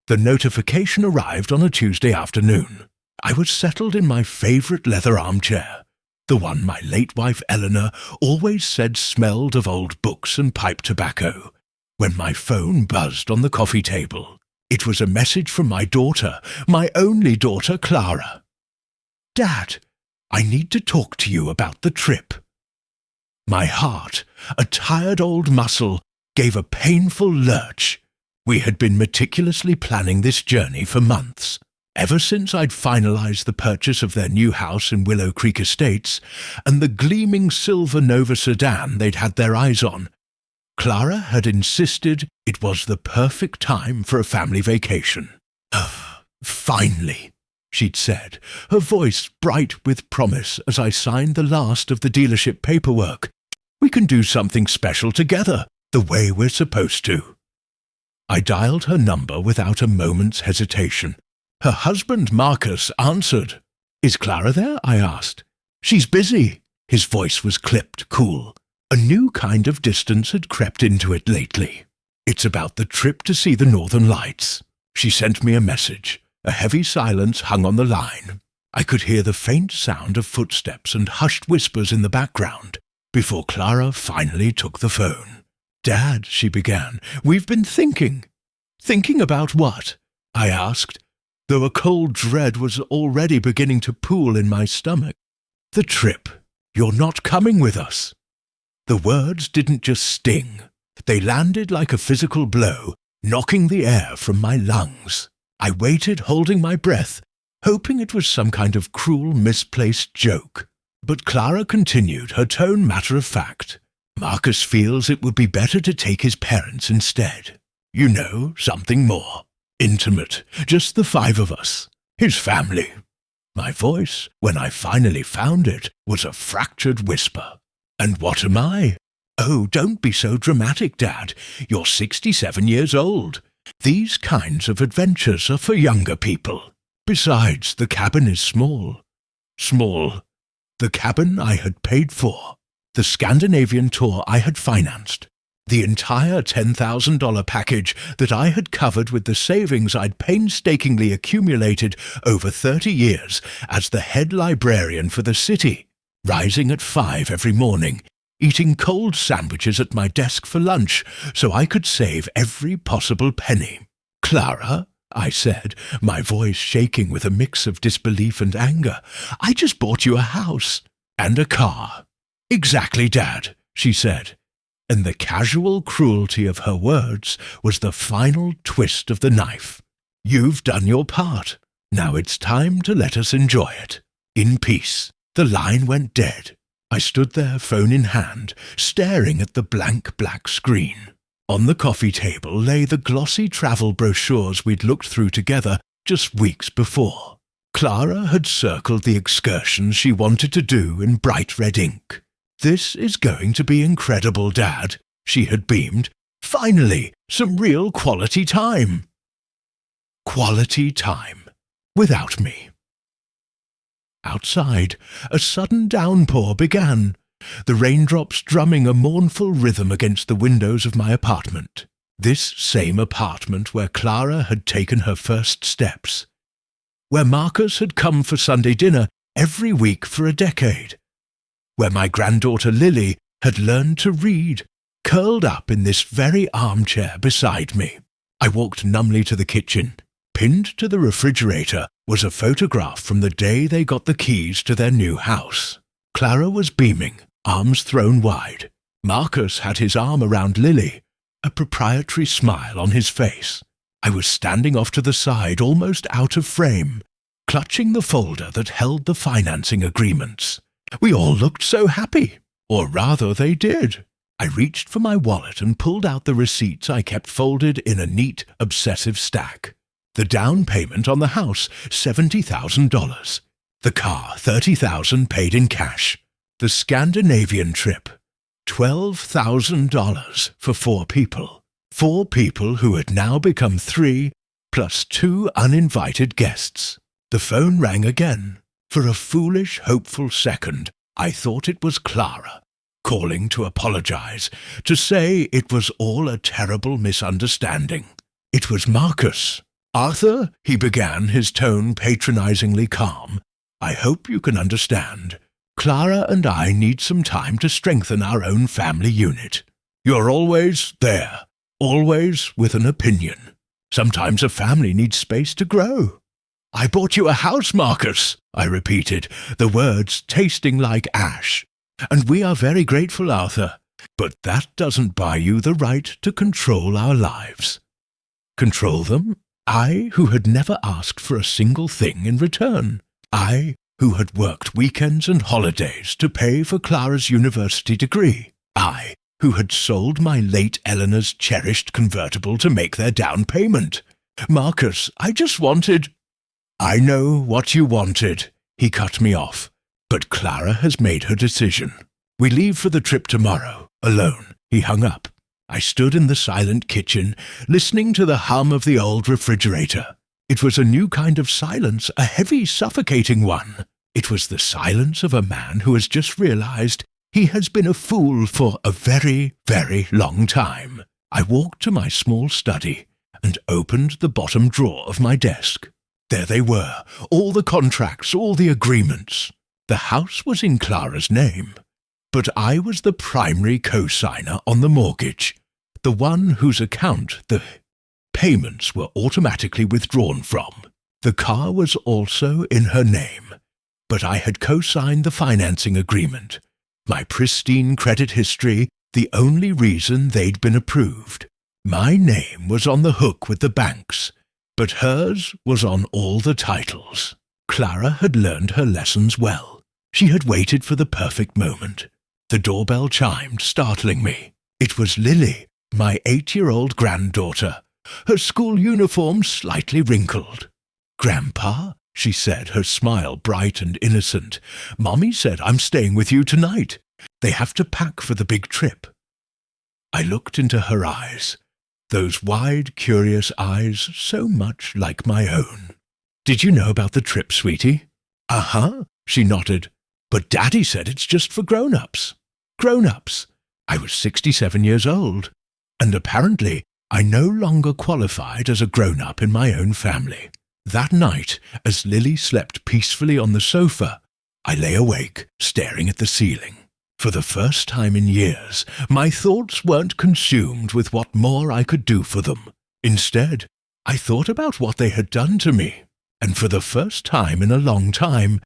The notification arrived on a Tuesday afternoon. I was settled in my favourite leather armchair, the one my late wife Eleanor always said smelled of old books and pipe tobacco, when my phone buzzed on the coffee table. It was a message from my daughter, my only daughter Clara. "Dad, I need to talk to you about the trip." My heart, a tired old muscle, gave a painful lurch. We had been meticulously planning this journey for months. Ever since I'd finalised the purchase of their new house in Willow Creek Estates and the gleaming silver Nova sedan they'd had their eyes on, Clara had insisted it was the perfect time for a family vacation. "Finally," she'd said, her voice bright with promise as I signed the last of the dealership paperwork. "We can do something special together, the way we're supposed to." I dialed her number without a moment's hesitation. Her husband, Marcus, answered. "Is Clara there?" I asked. "She's busy." His voice was clipped, cool. A new kind of distance had crept into it lately. "It's about the trip to see the Northern Lights." She sent me a message. A heavy silence hung on the line. I could hear the faint sound of footsteps and hushed whispers in the background before Clara finally took the phone. "Dad," she began, "we've been thinking." "Thinking about what?" I asked, though a cold dread was already beginning to pool in my stomach. "The trip. You're not coming with us." The words didn't just sting. They landed like a physical blow, knocking the air from my lungs. I waited, holding my breath, hoping it was some kind of cruel, misplaced joke. But Clara continued, her tone matter-of-fact. "Marcus feels it would be better to take his parents instead. You know, something more. Intimate, just the five of us. His family." My voice, when I finally found it, was a fractured whisper. "And what am I?" "Oh, don't be so dramatic, Dad. You're 67 years old. These kinds of adventures are for younger people. Besides, the cabin is small." Small. The cabin I had paid for. The Scandinavian tour I had financed. The entire $10,000 package that I had covered with the savings I'd painstakingly accumulated over 30 years as the head librarian for the city, rising at 5 every morning, eating cold sandwiches at my desk for lunch so I could save every possible penny. "Clara," I said, my voice shaking with a mix of disbelief and anger, "I just bought you a house and a car." "Exactly, Dad," she said. And the casual cruelty of her words was the final twist of the knife. "You've done your part. Now it's time to let us enjoy it. In peace." The line went dead. I stood there, phone in hand, staring at the blank black screen. On the coffee table lay the glossy travel brochures we'd looked through together just weeks before. Clara had circled the excursions she wanted to do in bright red ink. "This is going to be incredible, Dad," she had beamed. "Finally, some real quality time." Quality time. Without me. Outside, a sudden downpour began, the raindrops drumming a mournful rhythm against the windows of my apartment. This same apartment where Clara had taken her first steps. Where Marcus had come for Sunday dinner every week for a decade. Where my granddaughter Lily had learned to read, curled up in this very armchair beside me. I walked numbly to the kitchen. Pinned to the refrigerator was a photograph from the day they got the keys to their new house. Clara was beaming, arms thrown wide. Marcus had his arm around Lily, a proprietary smile on his face. I was standing off to the side, almost out of frame, clutching the folder that held the financing agreements. We all looked so happy, or rather they did. I reached for my wallet and pulled out the receipts I kept folded in a neat, obsessive stack. The down payment on the house, $70,000. The car, $30,000 paid in cash. The Scandinavian trip, $12,000 for 4 people. 4 people who had now become 3, plus 2 uninvited guests. The phone rang again. For a foolish, hopeful second, I thought it was Clara, calling to apologize, to say it was all a terrible misunderstanding. It was Marcus. "Arthur," he began, his tone patronizingly calm, "I hope you can understand. Clara and I need some time to strengthen our own family unit. You're always there, always with an opinion. Sometimes a family needs space to grow." "I bought you a house, Marcus," I repeated, the words tasting like ash. "And we are very grateful, Arthur. But that doesn't buy you the right to control our lives." Control them? I, who had never asked for a single thing in return. I, who had worked weekends and holidays to pay for Clara's university degree. I, who had sold my late Eleanor's cherished convertible to make their down payment. "Marcus, I just wanted—" "I know what you wanted," he cut me off. "But Clara has made her decision. We leave for the trip tomorrow, alone." He hung up. I stood in the silent kitchen, listening to the hum of the old refrigerator. It was a new kind of silence, a heavy, suffocating one. It was the silence of a man who has just realized he has been a fool for a very, very long time. I walked to my small study and opened the bottom drawer of my desk. There they were, all the contracts, all the agreements. The house was in Clara's name, but I was the primary co-signer on the mortgage, the one whose account the payments were automatically withdrawn from. The car was also in her name, but I had co-signed the financing agreement. My pristine credit history, the only reason they'd been approved. My name was on the hook with the banks, but hers was on all the titles. Clara had learned her lessons well. She had waited for the perfect moment. The doorbell chimed, startling me. It was Lily, my 8-year-old granddaughter, her school uniform slightly wrinkled. "Grandpa," she said, her smile bright and innocent, "Mommy said I'm staying with you tonight. They have to pack for the big trip." I looked into her eyes, those wide, curious eyes so much like my own. "Did you know about the trip, sweetie?" "Uh-huh," she nodded. "But Daddy said it's just for grown-ups." Grown-ups? I was 67 years old, and apparently I no longer qualified as a grown-up in my own family. That night, as Lily slept peacefully on the sofa, I lay awake, staring at the ceiling. For the first time in years, my thoughts weren't consumed with what more I could do for them. Instead, I thought about what they had done to me, and for the first time in a long time,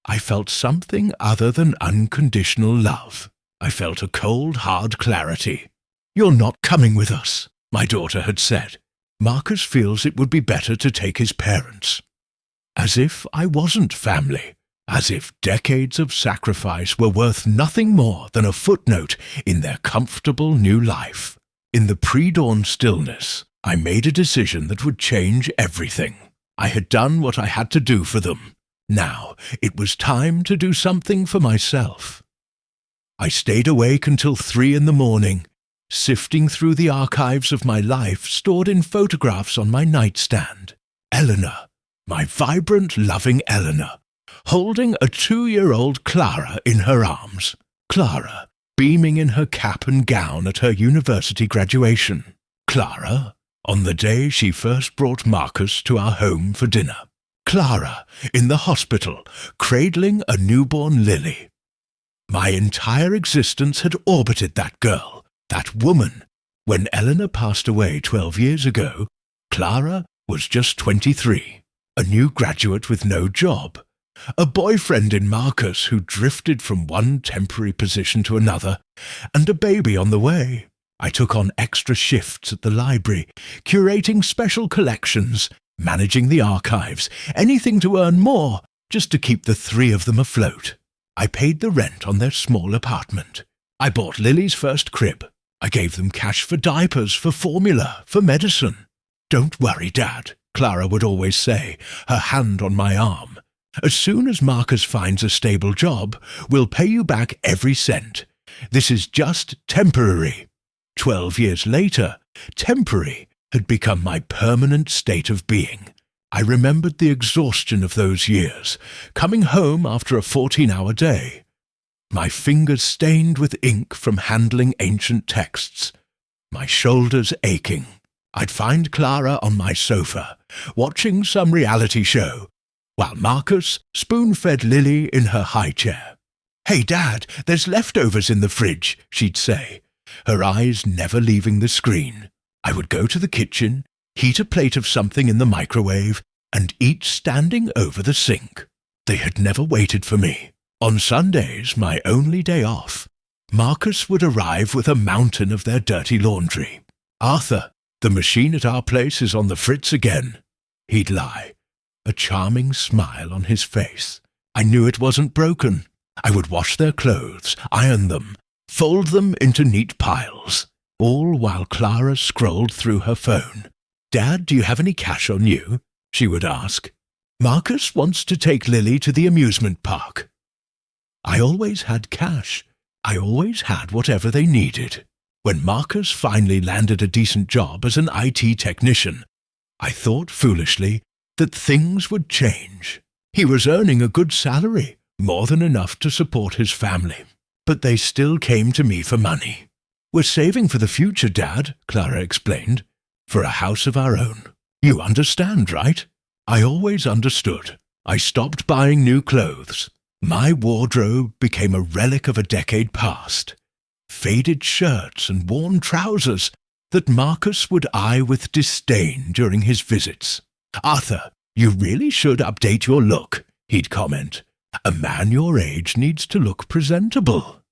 I felt something other than unconditional love. I felt a cold, hard clarity. "You're not coming with us," my daughter had said. "Marcus feels it would be better to take his parents." As if I wasn't family. As if decades of sacrifice were worth nothing more than a footnote in their comfortable new life. In the pre-dawn stillness, I made a decision that would change everything. I had done what I had to do for them. Now, it was time to do something for myself. I stayed awake until 3 in the morning, sifting through the archives of my life stored in photographs on my nightstand. Eleanor, my vibrant, loving Eleanor, holding a 2-year-old Clara in her arms. Clara, beaming in her cap and gown at her university graduation. Clara, on the day she first brought Marcus to our home for dinner. Clara, in the hospital, cradling a newborn Lily. My entire existence had orbited that girl, that woman. When Eleanor passed away 12 years ago, Clara was just 23, a new graduate with no job, a boyfriend in Marcus who drifted from one temporary position to another, and a baby on the way. I took on extra shifts at the library, curating special collections, managing the archives, anything to earn more, just to keep the 3 of them afloat. I paid the rent on their small apartment. I bought Lily's first crib. I gave them cash for diapers, for formula, for medicine. "Don't worry, Dad," Clara would always say, her hand on my arm. "As soon as Marcus finds a stable job, we'll pay you back every cent. This is just temporary." 12 years later, temporary had become my permanent state of being. I remembered the exhaustion of those years, coming home after a 14-hour day. My fingers stained with ink from handling ancient texts, my shoulders aching. I'd find Clara on my sofa, watching some reality show, while Marcus spoon-fed Lily in her high chair. "Hey, Dad, there's leftovers in the fridge," she'd say, her eyes never leaving the screen. I would go to the kitchen, heat a plate of something in the microwave, and eat standing over the sink. They had never waited for me. On Sundays, my only day off, Marcus would arrive with a mountain of their dirty laundry. "Arthur, the machine at our place is on the fritz again," he'd lie, a charming smile on his face. I knew it wasn't broken. I would wash their clothes, iron them, fold them into neat piles, all while Clara scrolled through her phone. "Dad, do you have any cash on you?" she would ask. "Marcus wants to take Lily to the amusement park." I always had cash. I always had whatever they needed. When Marcus finally landed a decent job as an IT technician, I thought foolishly that things would change. He was earning a good salary, more than enough to support his family. But they still came to me for money. "We're saving for the future, Dad," Clara explained, "for a house of our own. You understand, right?" I always understood. I stopped buying new clothes. My wardrobe became a relic of a decade past. Faded shirts and worn trousers that Marcus would eye with disdain during his visits. "Arthur, you really should update your look," he'd comment. "A man your age needs to look presentable."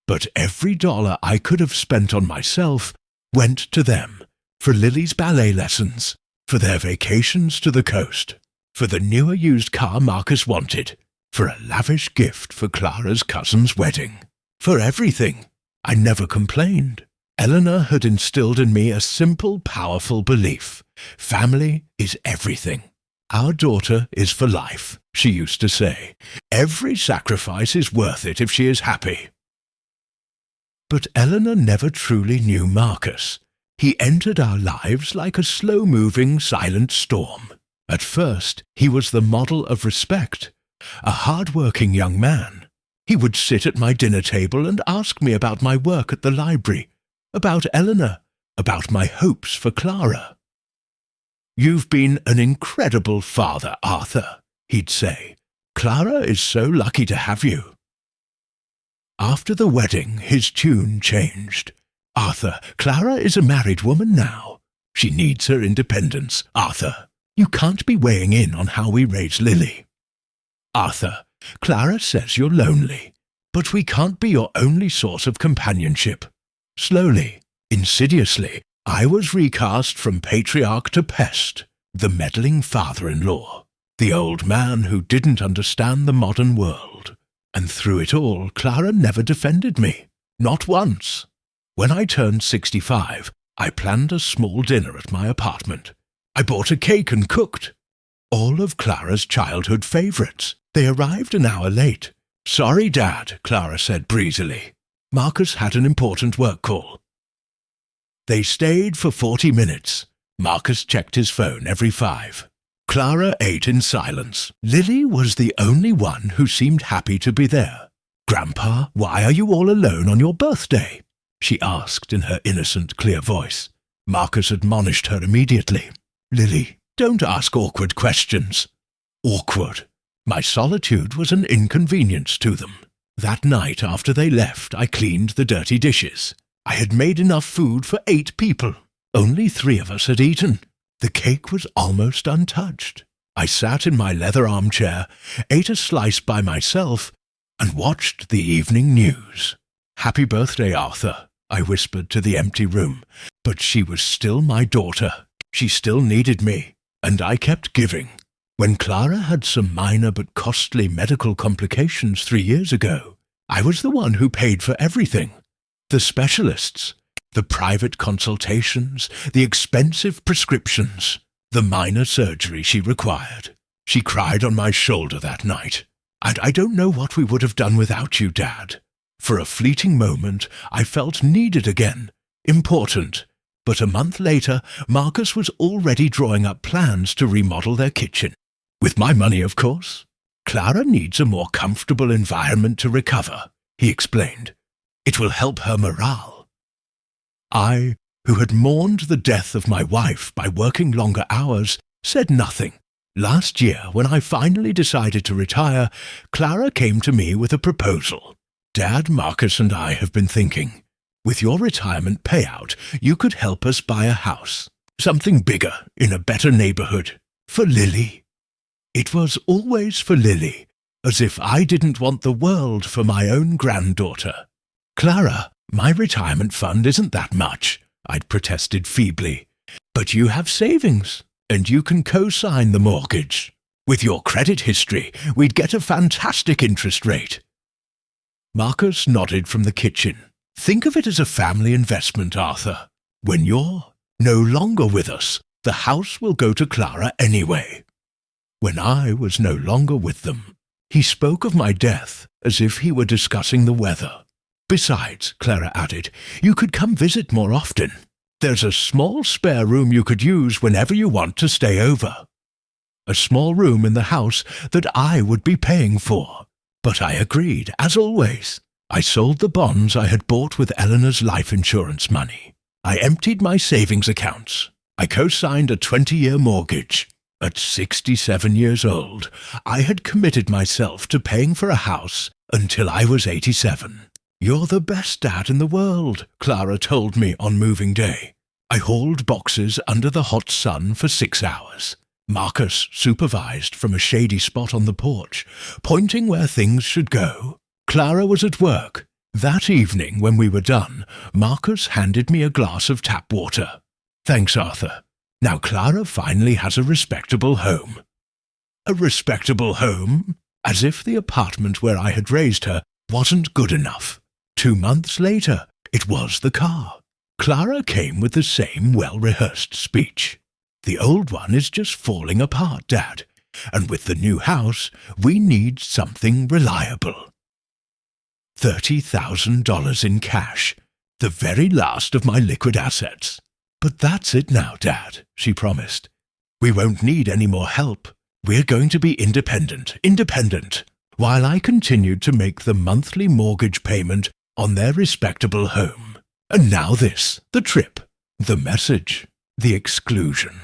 But every dollar I could have spent on myself went to them, for Lily's ballet lessons, for their vacations to the coast, for the newer used car Marcus wanted, for a lavish gift for Clara's cousin's wedding. For everything. I never complained. Eleanor had instilled in me a simple, powerful belief. Family is everything. "Our daughter is for life," she used to say. "Every sacrifice is worth it if she is happy." But Eleanor never truly knew Marcus. He entered our lives like a slow-moving, silent storm. At first, he was the model of respect, a hard-working young man. He would sit at my dinner table and ask me about my work at the library, about Eleanor, about my hopes for Clara. "You've been an incredible father, Arthur," he'd say. "Clara is so lucky to have you." After the wedding, his tune changed. "Arthur, Clara is a married woman now. She needs her independence. Arthur, you can't be weighing in on how we raise Lily. Arthur, Clara says you're lonely, but we can't be your only source of companionship." Slowly, insidiously, I was recast from patriarch to pest, the meddling father-in-law, the old man who didn't understand the modern world. And through it all, Clara never defended me. Not once. When I turned 65, I planned a small dinner at my apartment. I bought a cake and cooked. All of Clara's childhood favourites. They arrived an hour late. "Sorry, Dad," Clara said breezily. "Marcus had an important work call." They stayed for 40 minutes. Marcus checked his phone every 5. Clara ate in silence. Lily was the only one who seemed happy to be there. "Grandpa, why are you all alone on your birthday?" she asked in her innocent, clear voice. Marcus admonished her immediately. "Lily, don't ask awkward questions." Awkward. My solitude was an inconvenience to them. That night after they left, I cleaned the dirty dishes. I had made enough food for 8 people. Only 3 of us had eaten. The cake was almost untouched. I sat in my leather armchair, ate a slice by myself, and watched the evening news. "Happy birthday, Arthur," I whispered to the empty room. But she was still my daughter. She still needed me, and I kept giving. When Clara had some minor but costly medical complications 3 years ago, I was the one who paid for everything. The specialists, the private consultations, the expensive prescriptions, the minor surgery she required. She cried on my shoulder that night. "I don't know what we would have done without you, Dad." For a fleeting moment, I felt needed again, important. But a month later, Marcus was already drawing up plans to remodel their kitchen. With my money, of course. "Clara needs a more comfortable environment to recover," he explained. "It will help her morale." I who had mourned the death of my wife by working longer hours, said nothing. Last year, when I finally decided to retire, Clara came to me with a proposal. Dad, Marcus, and I have been thinking. With your retirement payout, you could help us buy a house. Something bigger, in a better neighborhood. For Lily. It was always for Lily, as if I didn't want the world for my own granddaughter. Clara, my retirement fund isn't that much, I'd protested feebly. But you have savings, and you can co-sign the mortgage. With your credit history, we'd get a fantastic interest rate. Marcus nodded from the kitchen. Think of it as a family investment, Arthur. When you're no longer with us, the house will go to Clara anyway. When I was no longer with them, he spoke of my death as if he were discussing the weather. Besides, Clara added, you could come visit more often. There's a small spare room you could use whenever you want to stay over. A small room in the house that I would be paying for. But I agreed, as always. I sold the bonds I had bought with Eleanor's life insurance money. I emptied my savings accounts. I co-signed a 20-year mortgage. At 67 years old, I had committed myself to paying for a house until I was 87. You're the best dad in the world, Clara told me on moving day. I hauled boxes under the hot sun for 6 hours. Marcus supervised from a shady spot on the porch, pointing where things should go. Clara was at work. That evening, when we were done, Marcus handed me a glass of tap water. Thanks, Arthur. Now Clara finally has a respectable home. A respectable home? As if the apartment where I had raised her wasn't good enough. 2 months later, it was the car. Clara came with the same well-rehearsed speech. The old one is just falling apart, Dad, and with the new house, we need something reliable. $30,000 in cash, the very last of my liquid assets. But that's it now, Dad, she promised. We won't need any more help. We're going to be independent, while I continued to make the monthly mortgage payment on their respectable home. And now this, the trip, the message, the exclusion.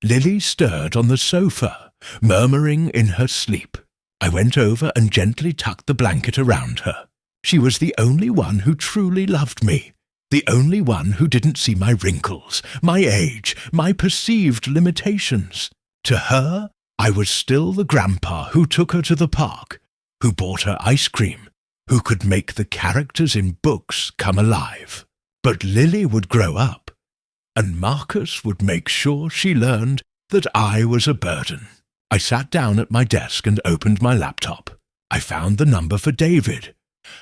Lily stirred on the sofa, murmuring in her sleep. I went over and gently tucked the blanket around her. She was the only one who truly loved me, the only one who didn't see my wrinkles, my age, my perceived limitations. To her, I was still the grandpa who took her to the park, who bought her ice cream, who could make the characters in books come alive. But Lily would grow up, and Marcus would make sure she learned that I was a burden. I sat down at my desk and opened my laptop. I found the number for David,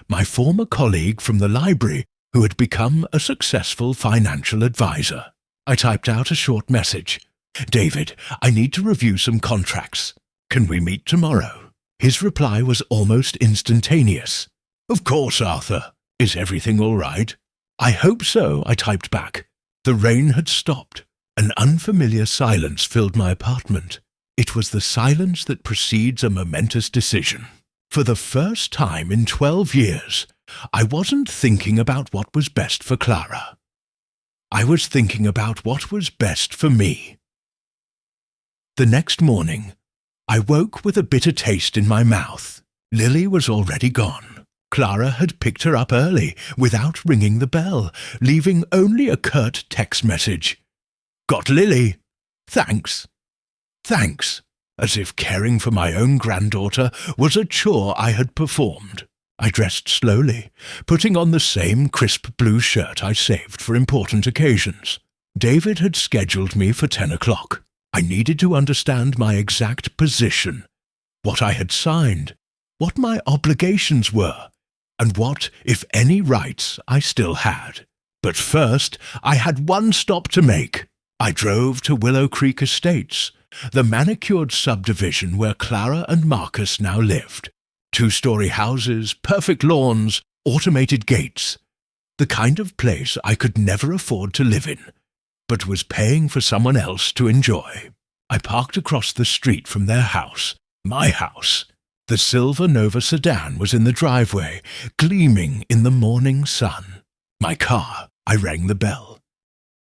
my former colleague from the library who had become a successful financial advisor. I typed out a short message. David, I need to review some contracts. Can we meet tomorrow? His reply was almost instantaneous. Of course, Arthur. Is everything all right? I hope so, I typed back. The rain had stopped. An unfamiliar silence filled my apartment. It was the silence that precedes a momentous decision. For the first time in 12 years, I wasn't thinking about what was best for Clara. I was thinking about what was best for me. The next morning, I woke with a bitter taste in my mouth. Lily was already gone. Clara had picked her up early, without ringing the bell, leaving only a curt text message. Got Lily? Thanks. Thanks. As if caring for my own granddaughter was a chore I had performed. I dressed slowly, putting on the same crisp blue shirt I saved for important occasions. David had scheduled me for 10 o'clock. I needed to understand my exact position, what I had signed, what my obligations were, and what, if any, rights I still had. But first, I had one stop to make. I drove to Willow Creek Estates, the manicured subdivision where Clara and Marcus now lived. 2-story houses, perfect lawns, automated gates. The kind of place I could never afford to live in, but was paying for someone else to enjoy. I parked across the street from their house, my house. The silver Nova sedan was in the driveway, gleaming in the morning sun. My car, I rang the bell.